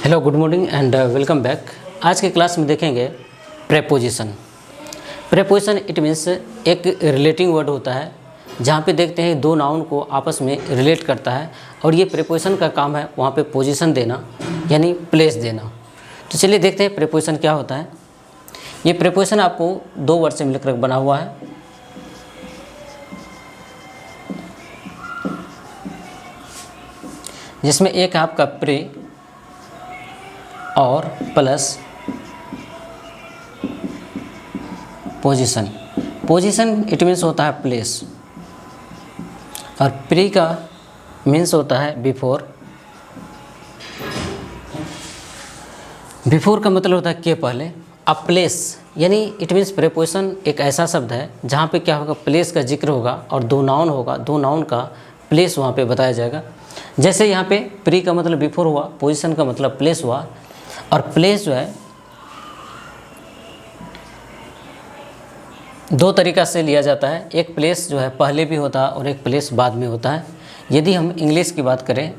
Hello, good morning and welcome back. आज के class में देखेंगे प्रेपोजिशन। प्रेपोजिशन इट मीन्स एक रिलेटिंग वर्ड होता है जहाँ पे देखते हैं दो नाउन को आपस में रिलेट करता है और ये प्रेपोजिशन का काम है वहाँ पे पोजीशन देना यानी प्लेस देना। तो चलिए देखते हैं प्रेपोजिशन क्या होता है। ये प्रेपोजिशन आपको दो वर्ड से मिलकर बना हुआ है। जिसमें एक है आपका प्रे और plus position. Position it means होता है प्लेस और प्री का मीन्स होता है बिफोर। बिफोर का मतलब होता है के पहले। अब प्लेस यानी इट मीन्स प्रेपोजिशन एक ऐसा शब्द है जहाँ पे क्या होगा, प्लेस का जिक्र होगा और दो नाउन होगा, दो नाउन का प्लेस वहाँ पे बताया जाएगा। जैसे यहाँ पे प्री का मतलब बिफोर हुआ, पोजीशन का मतलब प्लेस हुआ। और प्लेस जो है दो तरीक़ा से लिया जाता है। एक प्लेस जो है पहले भी होता है और एक प्लेस बाद में होता है। यदि हम इंग्लिश की बात करें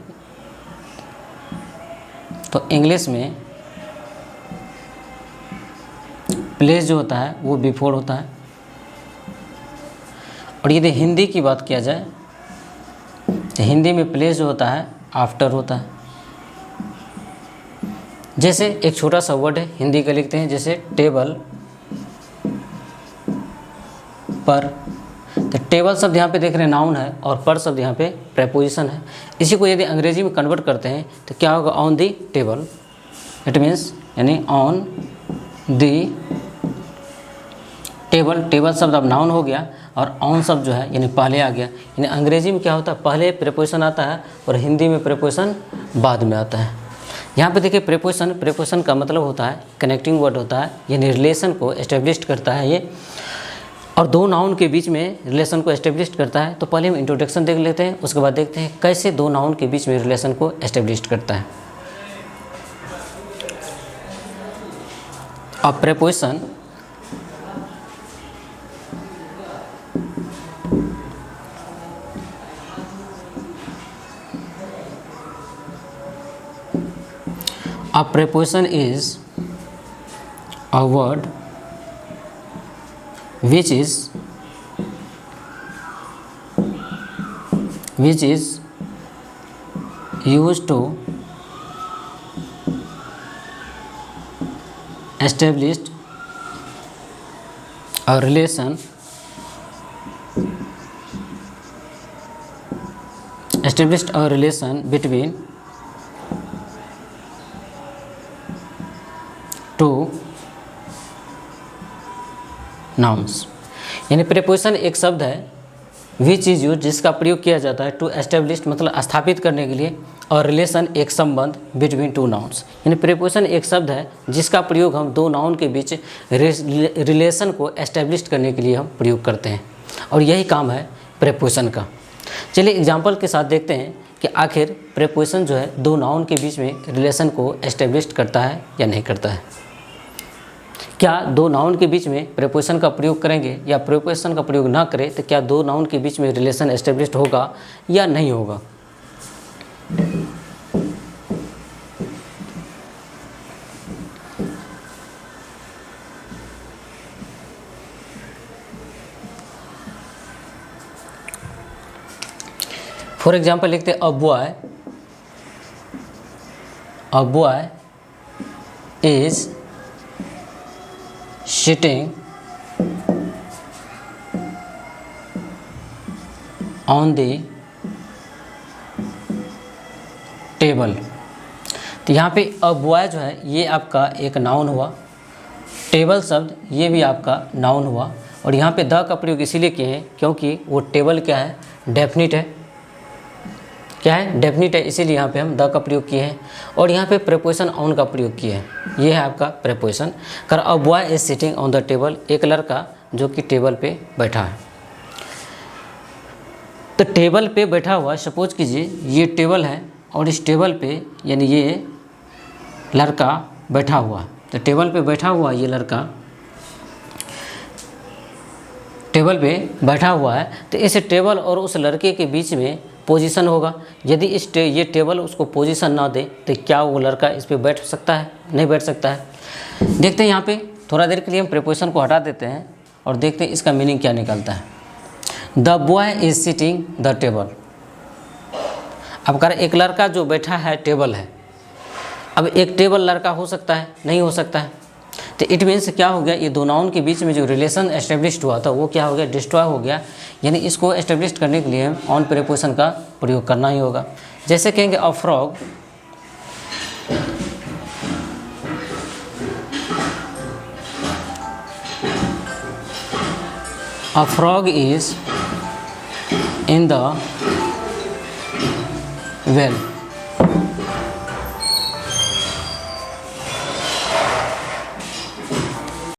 तो इंग्लिश में प्लेस जो होता है वो बिफोर होता है और यदि हिंदी की बात किया जाए तो हिंदी में प्लेस जो होता है आफ्टर होता है। जैसे एक छोटा सा वर्ड है हिंदी का लिखते हैं, जैसे टेबल पर। तो टेबल शब्द यहाँ पे देख रहे हैं नाउन है और पर शब्द यहाँ पे प्रेपोजिशन है। इसी को यदि अंग्रेजी में कन्वर्ट करते हैं तो क्या होगा, on the table. It means यानी ऑन दी टेबल। टेबल शब्द अब नाउन हो गया और ऑन शब्द जो है यानी पहले आ गया। यानी अंग्रेजी में क्या होता है, पहले प्रेपोजिशन आता है और हिंदी में प्रेपोजिशन बाद में आता है। यहाँ पे देखिए प्रेपोजिशन का मतलब होता है कनेक्टिंग वर्ड होता है, यानी रिलेशन को एस्टेब्लिश करता है ये, और दो नाउन के बीच में रिलेशन को एस्टेब्लिश करता है। तो पहले हम इंट्रोडक्शन देख लेते हैं, उसके बाद देखते हैं कैसे दो नाउन के बीच में रिलेशन को एस्टेब्लिश करता है। अब preposition A preposition is a word which is used to establish a relation between two nouns. यानी प्रेपोजिशन एक शब्द है विच इज़ यूज जिसका प्रयोग किया जाता है टू एस्टेब्लिश मतलब स्थापित करने के लिए, और रिलेशन एक संबंध बिटवीन टू नाउन्स। यानी प्रेपोजिशन एक शब्द है जिसका प्रयोग हम दो नाउन के बीच रिलेशन को एस्टेब्लिश करने के लिए हम प्रयोग करते हैं, और यही काम है प्रेपोजिशन का। चलिए एग्जाम्पल के साथ देखते हैं कि आखिर प्रेपोजिशन जो है दो नाउन के बीच में रिलेशन को एस्टेब्लिश करता है या नहीं करता है। क्या दो नाउन के बीच में प्रेपोजिशन का प्रयोग करेंगे या प्रेपोजिशन का प्रयोग ना करें तो क्या दो नाउन के बीच में रिलेशन एस्टेब्लिश होगा या नहीं होगा। फॉर एग्जाम्पल लिखते हैं a boy is sitting on the table. तो यहाँ पे अ बॉय जो है ये आपका एक नाउन हुआ, टेबल शब्द ये भी आपका नाउन हुआ, और यहाँ पे द का प्रयोग इसीलिए किए हैं क्योंकि वो टेबल क्या है, डेफिनिट है। क्या है, डेफिनिट है, इसीलिए यहाँ पे हम द का प्रयोग किए हैं। और यहाँ पे प्रेपोजिशन ऑन का प्रयोग किए हैं। ये है आपका प्रेपोजिशन। कर a boy is sitting on the table, एक लड़का जो कि टेबल पे बैठा है। तो टेबल पे बैठा हुआ, सपोज कीजिए ये टेबल है और इस टेबल पे यानी ये लड़का बैठा हुआ। तो टेबल पे बैठा हुआ ये लड़का टेबल पे बैठा हुआ है, तो इस टेबल और उस लड़के के बीच में पोजीशन होगा। यदि ये टेबल उसको पोजीशन ना दे तो क्या वो लड़का इस पर बैठ सकता है? नहीं बैठ सकता है। देखते हैं यहाँ पे थोड़ा देर के लिए हम प्रीपोजिशन को हटा देते हैं और देखते हैं इसका मीनिंग क्या निकलता है। The boy is sitting the table. अब कह रहे एक लड़का जो बैठा है टेबल है। अब एक टेबल लड़का हो सकता है? नहीं हो सकता है। तो इट मीन्स क्या हो गया, ये दो नाउन के बीच में जो रिलेशन एस्टेब्लिश्ड हुआ था वो क्या हो गया, डिस्ट्रॉय हो गया। यानी इसको एस्टेब्लिश करने के लिए ऑन प्रीपोजिशन का प्रयोग करना ही होगा। जैसे कहेंगे a frog, a frog is in the well.